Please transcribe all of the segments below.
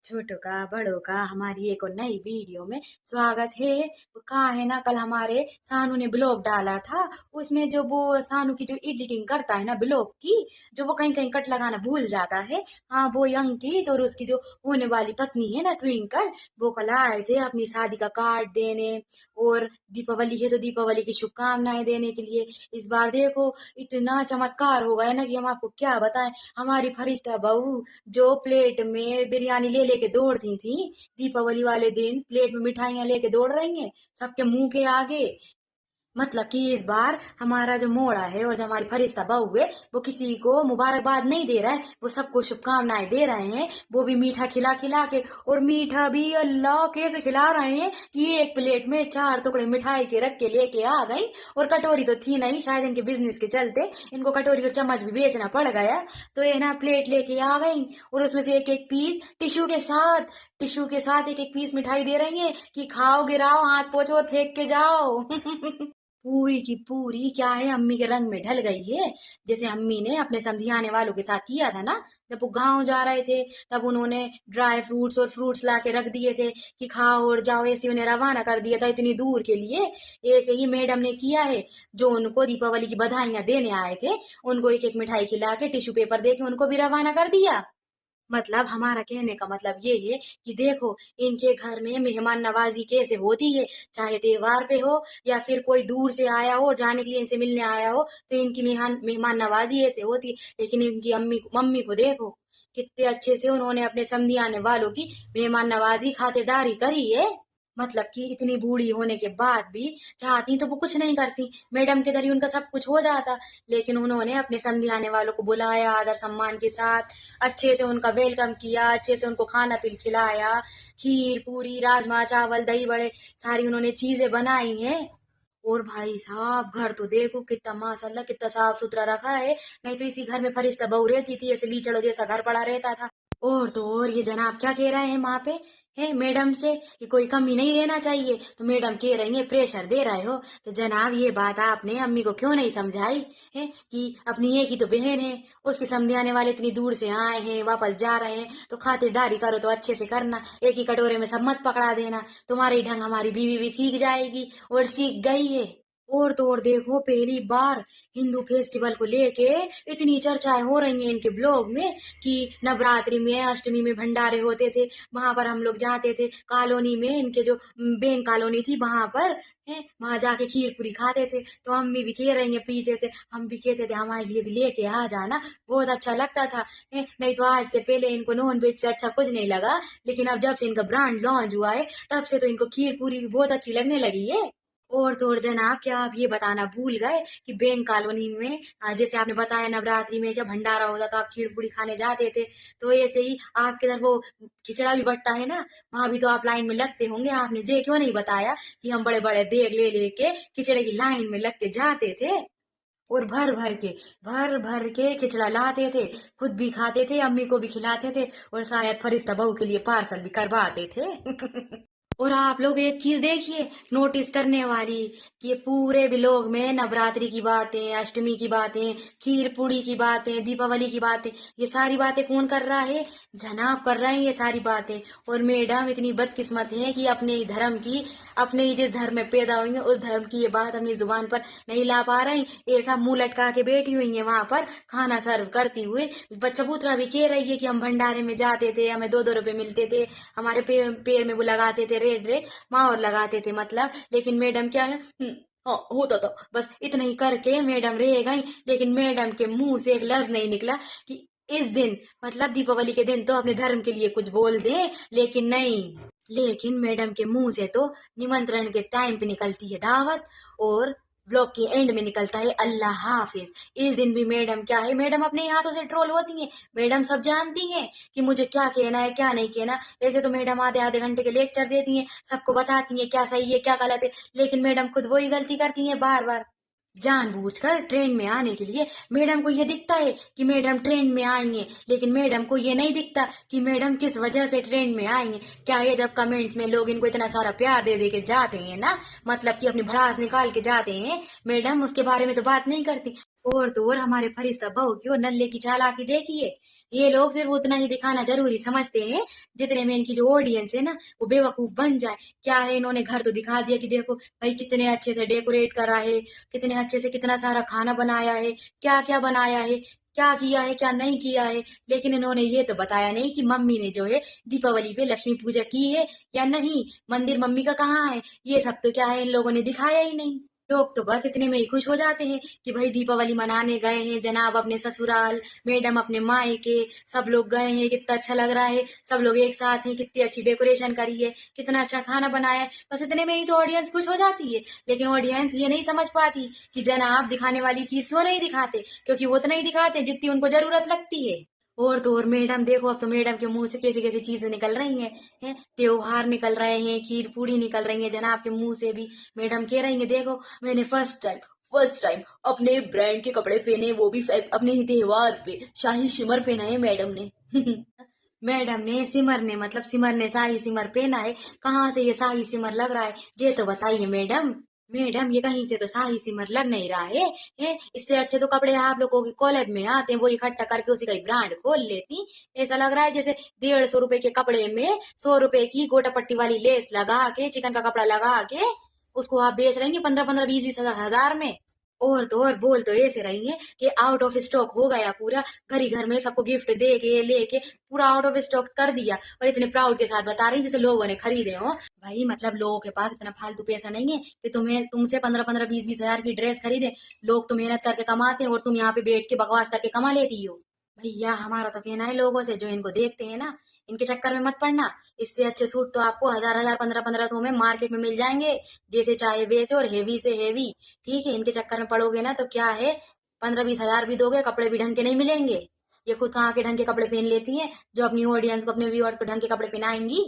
छोटों का बड़ों का हमारी एक और नई वीडियो में स्वागत है। वो कहा है ना, कल हमारे सानू ने ब्लॉग डाला था। उसमें जो वो सानू की जो एडिटिंग करता है ना ब्लॉग की, जो वो कहीं कहीं कट लगाना भूल जाता है। हाँ, वो अंकित और उसकी जो होने वाली पत्नी है ना ट्विंकल, वो कल आए थे अपनी शादी का कार्ड देने। और दीपावली है तो दीपावली की शुभकामनाएं देने के लिए। इस बार देखो इतना चमत्कार हो गया ना कि हम आपको क्या बताएं। हमारी फरिश्ता बहू जो प्लेट में बिरयानी ले लेके दौड़ती थी, दीपावली वाले दिन प्लेट में मिठाइयां लेके दौड़ रही हैं सबके मुंह के आगे। मतलब कि इस बार हमारा जो मोड़ा है और जो हमारी फरिश्ता बहू है, वो किसी को मुबारकबाद नहीं दे रहा है, वो सबको शुभकामनाएं दे रहे हैं। वो भी मीठा खिला खिला के। और मीठा भी अल्लाह कैसे खिला रहे हैं कि एक प्लेट में 4 टुकड़े मिठाई के रख के लेके आ गई। और कटोरी तो थी नहीं, शायद इनके बिजनेस के चलते इनको कटोरी और चम्मच भी बेचना पड़ गया। तो ये ना प्लेट लेके आ गई और उसमें से एक एक पीस टिश्यू के साथ एक एक पीस मिठाई दे रही है कि खाओ, गिराओ, हाथ पोछो और फेंक के जाओ। पूरी की पूरी क्या है, अम्मी के रंग में ढल गई है। जैसे अम्मी ने अपने समधियाने वालों के साथ किया था ना, जब वो गांव जा रहे थे, तब उन्होंने ड्राई फ्रूट्स और फ्रूट्स ला के रख दिए थे कि खाओ और जाओ। ऐसे उन्हें रवाना कर दिया था इतनी दूर के लिए। ऐसे ही मैडम ने किया है। जो उनको दीपावली की बधाइयां देने आए थे, उनको एक एक मिठाई खिला के टिश्यू पेपर दे के उनको भी रवाना कर दिया। मतलब हमारा कहने का मतलब ये है कि देखो इनके घर में मेहमान नवाजी कैसे होती है। चाहे त्योहार पे हो या फिर कोई दूर से आया हो और जाने के लिए इनसे मिलने आया हो, तो इनकी मेहमान मेहमान नवाजी ऐसे होती है। लेकिन इनकी अम्मी मम्मी को देखो, कितने अच्छे से उन्होंने अपने समधी आने वालों की मेहमान नवाजी खातिरदारी करी है। मतलब कि इतनी बूढ़ी होने के बाद भी चाहती तो वो कुछ नहीं करती, मैडम के जरिए उनका सब कुछ हो जाता। लेकिन उन्होंने अपने समधी आने वालों को बुलाया आदर सम्मान के साथ, अच्छे से उनका वेलकम किया, अच्छे से उनको खाना पी खिलाया। खीर पूरी राजमा चावल दही बड़े सारी उन्होंने चीजें बनाई हैं। और भाई साहब घर तो देखो कितना माशाल्लाह कितना साफ सुथरा रखा है। नहीं तो इसी घर में फरिश्ता बहू रहती थी, ऐसे लीचड़ों जैसा घर पड़ा रहता था। और तो और ये जनाब क्या कह रहे हैं वहां पे, है मैडम से कि कोई कमी नहीं रहना चाहिए। तो मैडम कह रही है प्रेशर दे रहे हो। तो जनाब ये बात आपने अम्मी को क्यों नहीं समझाई है कि अपनी एक ही तो बहन है, उसके समझे आने वाले इतनी दूर से आए हैं, वापस जा रहे हैं, तो खातिरदारी करो तो अच्छे से करना, एक ही कटोरे में सब मत पकड़ा देना। तुम्हारी ढंग हमारी बीवी भी सीख जाएगी और सीख गई है। और तो और देखो पहली बार हिंदू फेस्टिवल को लेके इतनी चर्चाएं हो रही हैं इनके ब्लॉग में कि नवरात्रि में अष्टमी में भंडारे होते थे, वहां पर हम लोग जाते थे कॉलोनी में, इनके जो बैंक कॉलोनी थी वहां पर है, वहां जाके खीर पूरी खाते थे। तो अम्मी भी कह रही है पीछे से, हम भी कहते थे हमारे लिए भी लेके आ जाना, बहुत अच्छा लगता था। है नहीं तो आज से पहले इनको नॉन वेज से अच्छा कुछ नहीं लगा, लेकिन अब जब से इनका ब्रांड लॉन्च हुआ है तब से तो इनको खीर पूरी भी बहुत अच्छी लगने लगी है। और तो और जनाब क्या आप ये बताना भूल गए कि बैंक कॉलोनी में जैसे आपने बताया नवरात्रि में जब भंडारा होता तो आप खीर पूरी खाने जाते थे, तो ऐसे ही आपके इधर वो खिचड़ा भी बंटता है ना, वहां भी तो आप लाइन में लगते होंगे। आपने ये क्यों नहीं बताया कि हम बड़े बड़े देग ले लेके खिचड़े की लाइन में लग के जाते थे और भर भर के खिचड़ा लाते थे, खुद भी खाते थे, अम्मी को भी खिलाते थे और शायद फरिश्ता बहू के लिए पार्सल भी करवाते थे। और आप लोग एक चीज देखिए नोटिस करने वाली, कि ये पूरे व्लॉग में नवरात्रि की बातें, अष्टमी की बातें, खीर पूड़ी की बातें, दीपावली की बातें, ये सारी बातें कौन कर रहा है? जनाब कर रहे हैं ये सारी बातें। और मैडम इतनी बदकिस्मत है कि अपने ही धर्म की, अपने ही जिस धर्म में पैदा हुई है उस धर्म की ये बात अपनी जुबान पर नहीं ला पा रही। ऐसा मुंह लटका के बैठी हुई है वहां पर खाना सर्व करती हुई। बच्चा पुत्रा भी कह रही है कि हम भंडारे में जाते थे, हमें 2-2 रुपए मिलते थे, हमारे पैर में वो लगाते थे रेड रेड माँ और लगाते थे मतलब। लेकिन मैडम क्या है, हाँ होता था, बस इतना ही करके मैडम रह गई। लेकिन मैडम के मुंह से एक लफ्ज नहीं निकला कि इस दिन मतलब दीपावली के दिन तो अपने धर्म के लिए कुछ बोल दे। लेकिन नहीं, लेकिन मैडम के मुंह से तो निमंत्रण के टाइम पे निकलती है दावत और ब्लॉग के एंड में निकलता है अल्लाह हाफिज। इस दिन भी मैडम क्या है, मैडम अपने हाथों से ट्रोल होती हैं। मैडम सब जानती हैं कि मुझे क्या कहना है क्या नहीं कहना। ऐसे तो मैडम आधे आधे घंटे के लेक्चर देती हैं, सबको बताती हैं क्या सही है क्या गलत है, लेकिन मैडम खुद वही गलती करती हैं बार बार जानबूझकर ट्रेन में आने के लिए। मैडम को ये दिखता है कि मैडम ट्रेन में आएंगे, लेकिन मैडम को ये नहीं दिखता कि मैडम किस वजह से ट्रेन में आएंगे। क्या है, जब कमेंट्स में लोग इनको इतना सारा प्यार दे दे के जाते हैं ना, मतलब कि अपनी भड़ास निकाल के जाते हैं, मैडम उसके बारे में तो बात नहीं करती। और तो और हमारे फरिश्ता बहू की और नल्ले की चालाकी देखिए। ये लोग सिर्फ उतना ही दिखाना जरूरी समझते हैं जितने में इनकी जो ऑडियंस है ना वो बेवकूफ बन जाए। क्या है, इन्होंने घर तो दिखा दिया कि देखो भाई कितने अच्छे से डेकोरेट करा है, कितने अच्छे से कितना सारा खाना बनाया है, क्या क्या बनाया है, क्या किया है क्या नहीं किया है। लेकिन इन्होंने ये तो बताया नहीं कि मम्मी ने जो है दीपावली पे लक्ष्मी पूजा की है या नहीं, मंदिर मम्मी का कहाँ है। ये सब तो क्या है इन लोगों ने दिखाया ही नहीं। लोग तो बस इतने में ही खुश हो जाते हैं कि भाई दीपावली मनाने गए हैं जनाब अपने ससुराल, मैडम अपने मायके, सब लोग गए हैं, कितना अच्छा लग रहा है, सब लोग एक साथ हैं, कितनी अच्छी डेकोरेशन करी है, कितना अच्छा खाना बनाया है। बस इतने में ही तो ऑडियंस खुश हो जाती है। लेकिन ऑडियंस ये नहीं समझ पाती कि जनाब दिखाने वाली चीज क्यों नहीं दिखाते, क्योंकि वो उतना ही दिखाते जितनी उनको जरूरत लगती है। और तो और मैडम देखो, अब तो मैडम के मुंह से कैसी कैसी चीजें निकल रही हैं, त्योहार निकल रहे हैं, खीर पूड़ी निकल रही है जनाब के मुंह से भी। मैडम कह रही है देखो मैंने फर्स्ट टाइम अपने ब्रांड के कपड़े पहने, वो भी अपने ही त्योहार पे शाही शिमर पहना है मैडम ने। मैडम ने सिमर ने मतलब सिमर ने शाही सिमर पहना है। कहाँ से ये शाही सिमर लग रहा है, ये तो बताइए मैडम। मैडम ये कहीं से तो शाही सिमर लग नहीं रहा है, इससे अच्छे तो कपड़े आप लोगों के कॉलेज में आते हैं, वो इकट्ठा करके उसी का ही ब्रांड खोल लेती। ऐसा लग रहा है जैसे 150 रुपए के कपड़े में 100 रुपए की गोटा पट्टी वाली लेस लगा के, चिकन का कपड़ा लगा के उसको आप बेच रही हैं 15-15, 20-20 हजार में। और तो और बोल तो ऐसे रही है कि आउट ऑफ स्टॉक हो गया पूरा, घर ही घर में सबको गिफ्ट दे के लेके पूरा आउट ऑफ स्टॉक कर दिया, और इतने प्राउड के साथ बता रही जैसे लोगों ने खरीदे हो। भाई मतलब लोगों के पास इतना फालतू पैसा नहीं है कि तुम्हें तुमसे 15-15, 20-20 हजार की ड्रेस खरीदे। लोग तो मेहनत करके कमाते हैं और तुम यहाँ पे बैठ के बकवास करके कमा लेती हो। भैया हमारा तो कहना है लोगों से जो इनको देखते हैं ना, इनके चक्कर में मत पड़ना। इससे अच्छे सूट तो आपको 1000-1000, 1500-1500 में मार्केट में मिल जाएंगे, जैसे चाहे बेचो, और हेवी से हेवी। ठीक है, इनके चक्कर में पड़ोगे ना तो क्या है, 15-20 हजार भी दोगे, कपड़े भी ढंग के नहीं मिलेंगे। ये खुद कहाँ के ढंग के कपड़े पहन लेती हैं जो अपनी ऑडियंस को, अपने व्यूअर्स को ढंग के कपड़े पहनाएंगी।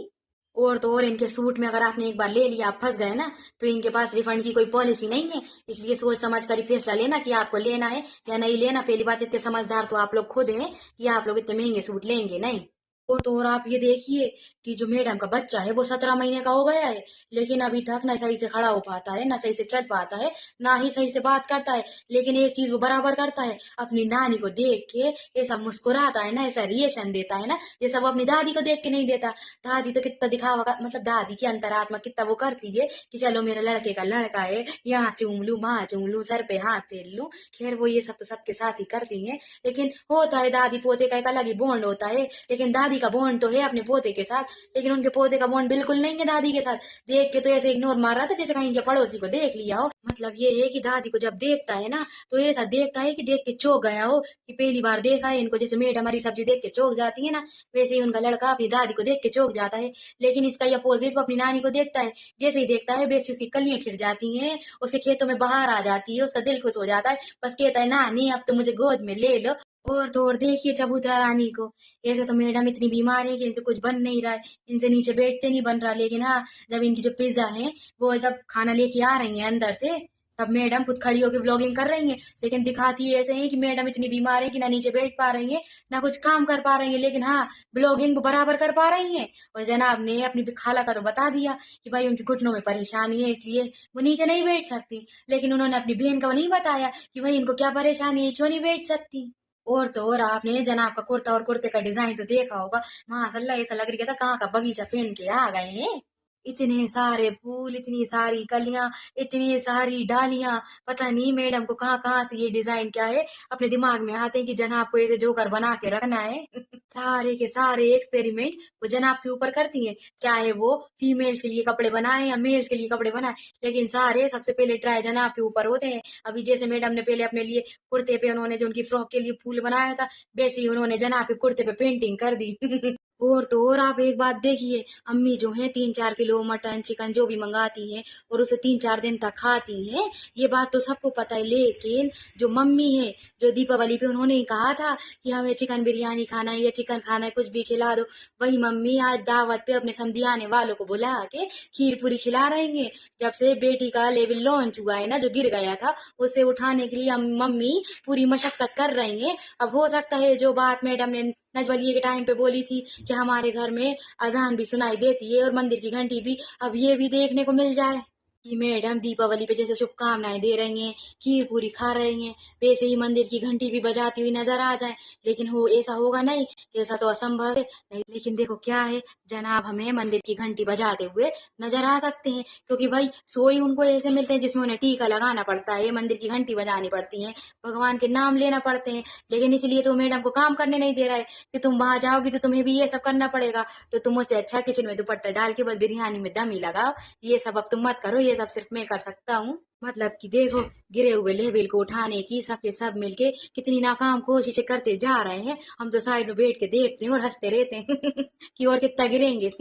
और तो और इनके सूट में अगर आपने एक बार ले लिया, आप फंस गए ना, तो इनके पास रिफंड की कोई पॉलिसी नहीं है। इसलिए सोच समझ कर ही फैसला लेना कि आपको लेना है या नहीं लेना। पहली बात, इतने समझदार तो आप लोग खुद हैं कि आप लोग इतने महंगे सूट लेंगे नहीं। और तो और आप ये देखिए कि जो मैडम का बच्चा है वो 17 महीने का हो गया है, लेकिन अभी तक ना सही से खड़ा हो पाता है, ना सही से चल पाता है, ना ही सही से बात करता है। लेकिन एक चीज वो बराबर करता है, अपनी नानी को देख के ऐसा मुस्कुराता है ना, ऐसा रिएक्शन देता है ना जैसा वो अपनी दादी को देख के नहीं देता। दादी तो कितना दिखावा मतलब दादी की अंतरात्मा कितना वो करती है कि चलो मेरे लड़के का लड़का है, यहाँ चूम लू, वहां चूम लू, सर पे हाथ फेर लू। खैर वो ये सब तो सबके साथ ही करती है, लेकिन होता है दादी पोते का एक अलग ही बॉन्ड होता है। लेकिन दादी का बॉन्ड तो है अपने पोते के साथ, लेकिन उनके पोते का बॉन्ड बिल्कुल नहीं है दादी के साथ। देख के तो ऐसे इग्नोर मार रहा था जैसे कहीं के पड़ोसी को देख लिया हो। मतलब ये है कि दादी को जब देखता है ना तो ऐसा देखता है कि देख के चौंक गया हो कि पहली बार देखा है इनको। जैसे मेड हमारी सब्जी देख के चौंक जाती है ना, वैसे ही उनका लड़का अपनी दादी को देख के चौंक जाता है। लेकिन इसका ये अपोजिट, वो अपनी नानी को देखता है, जैसे ही देखता है वैसे उसकी कलियां खिल जाती हैं, उसके खेतों में बाहर आ जाती है, उसका दिल खुश हो जाता है। बस कहता है नानी अब तो मुझे गोद में ले लो। और तो और देखिए चबूतरा रानी को, ऐसे तो मैडम इतनी बीमार है कि इनसे कुछ बन नहीं रहा है, इनसे नीचे बैठते नहीं बन रहा। लेकिन हाँ, जब इनकी जो पिज्जा है वो जब खाना लेके आ रही है अंदर से, तब मैडम खुद खड़ी होकर ब्लॉगिंग कर रही है। लेकिन दिखाती ऐसे है कि मैडम इतनी बीमार है कि ना नीचे बैठ पा रही है, ना कुछ काम कर पा रही है, लेकिन हाँ ब्लॉगिंग बराबर कर पा रही है। और जनाब ने अपनी खाला का तो बता दिया कि भाई उनके घुटनों में परेशानी है, इसलिए वो नीचे नहीं बैठ सकती। लेकिन उन्होंने अपनी बहन का वो नहीं बताया कि भाई इनको क्या परेशानी है, क्यों नहीं बैठ सकती। और तो और आपने जनाब का कुर्ता और कुर्ते का डिजाइन तो देखा होगा, माशाल्लाह ऐसा लग रहा था कहाँ का बगीचा पहन के आ गए हैं। इतने सारे फूल, इतनी सारी कलियां, इतनी सारी डालियां, पता नहीं मैडम को कहाँ कहाँ से ये डिजाइन क्या है अपने दिमाग में आते हैं कि जनाब को ऐसे जोकर बना के रखना है। सारे के सारे एक्सपेरिमेंट वो जनाब के ऊपर करती हैं, चाहे वो फीमेल्स के लिए कपड़े बनाए या मेल्स के लिए कपड़े बनाए, लेकिन सारे सबसे पहले ट्राई जनाब के ऊपर होते हैं। अभी जैसे मैडम ने पहले अपने लिए कुर्ते पे उन्होंने जो उनकी फ्रॉक के लिए फूल बनाया था, वैसे ही उन्होंने जनाब के कुर्ते पे पेंटिंग कर दी। और तो और आप एक बात देखिए, अम्मी जो है 3-4 किलो मटन चिकन जो भी मंगाती हैं और उसे 3-4 दिन तक खाती हैं, ये बात तो सबको पता है। लेकिन जो मम्मी है, जो दीपावली पे उन्होंने ही कहा था कि हमें चिकन बिरयानी खाना है या चिकन खाना है, कुछ भी खिला दो, वही मम्मी आज दावत पे अपने समधी आने वालों को बुला के खीर पूरी खिला रही है। जब से बेटी का लेवल लॉन्च हुआ है ना, जो गिर गया था, उसे उठाने के लिए मम्मी पूरी मशक्कत कर रही है। अब हो सकता है जो बात मैडम ने नजबलिए के टाइम पे बोली थी कि हमारे घर में अजान भी सुनाई देती है और मंदिर की घंटी भी, अब ये भी देखने को मिल जाए। कि मैडम दीपावली पे जैसे शुभकामनाएं दे रही हैं, खीर पूरी खा रही हैं, वैसे ही मंदिर की घंटी भी बजाती हुई नजर आ जाए। लेकिन हो ऐसा होगा नहीं, ऐसा तो असंभव है। नहीं, लेकिन देखो क्या है, जनाब हमें मंदिर की घंटी बजाते हुए नजर आ सकते हैं, क्योंकि भाई सोई उनको ऐसे मिलते हैं जिसमें उन्हें टीका लगाना पड़ता है, मंदिर की घंटी बजानी पड़ती है, भगवान के नाम लेना पड़ते हैं। लेकिन इसलिए तो मैडम को काम करने नहीं दे रहा है कि तुम वहां जाओगी तो तुम्हें भी ये सब करना पड़ेगा। तो तुम उससे अच्छा किचन में दुपट्टा डाल के बस बिरयानी में दम ही लगाओ। ये सब अब तुम मत करो, ये सब सिर्फ मैं कर सकता हूँ। मतलब कि देखो, गिरे हुए लेवल को उठाने की सब के सब मिलके कितनी नाकाम कोशिशें करते जा रहे हैं। हम तो साइड में बैठ के देखते हैं और हंसते रहते हैं कि और कितना गिरेंगे।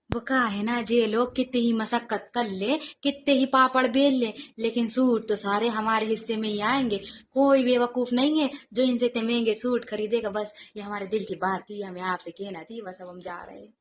वो कहा है ना, जे लोग कितनी ही मशक्कत कर ले, कितने ही पापड़ बेल ले, लेकिन सूट तो सारे हमारे हिस्से में ही आएंगे। कोई बेवकूफ नहीं है जो इनसे इतने महंगे सूट खरीदेगा। बस ये हमारे दिल की बात थी, हमें आपसे कहना थी, बस अब हम जा रहे हैं।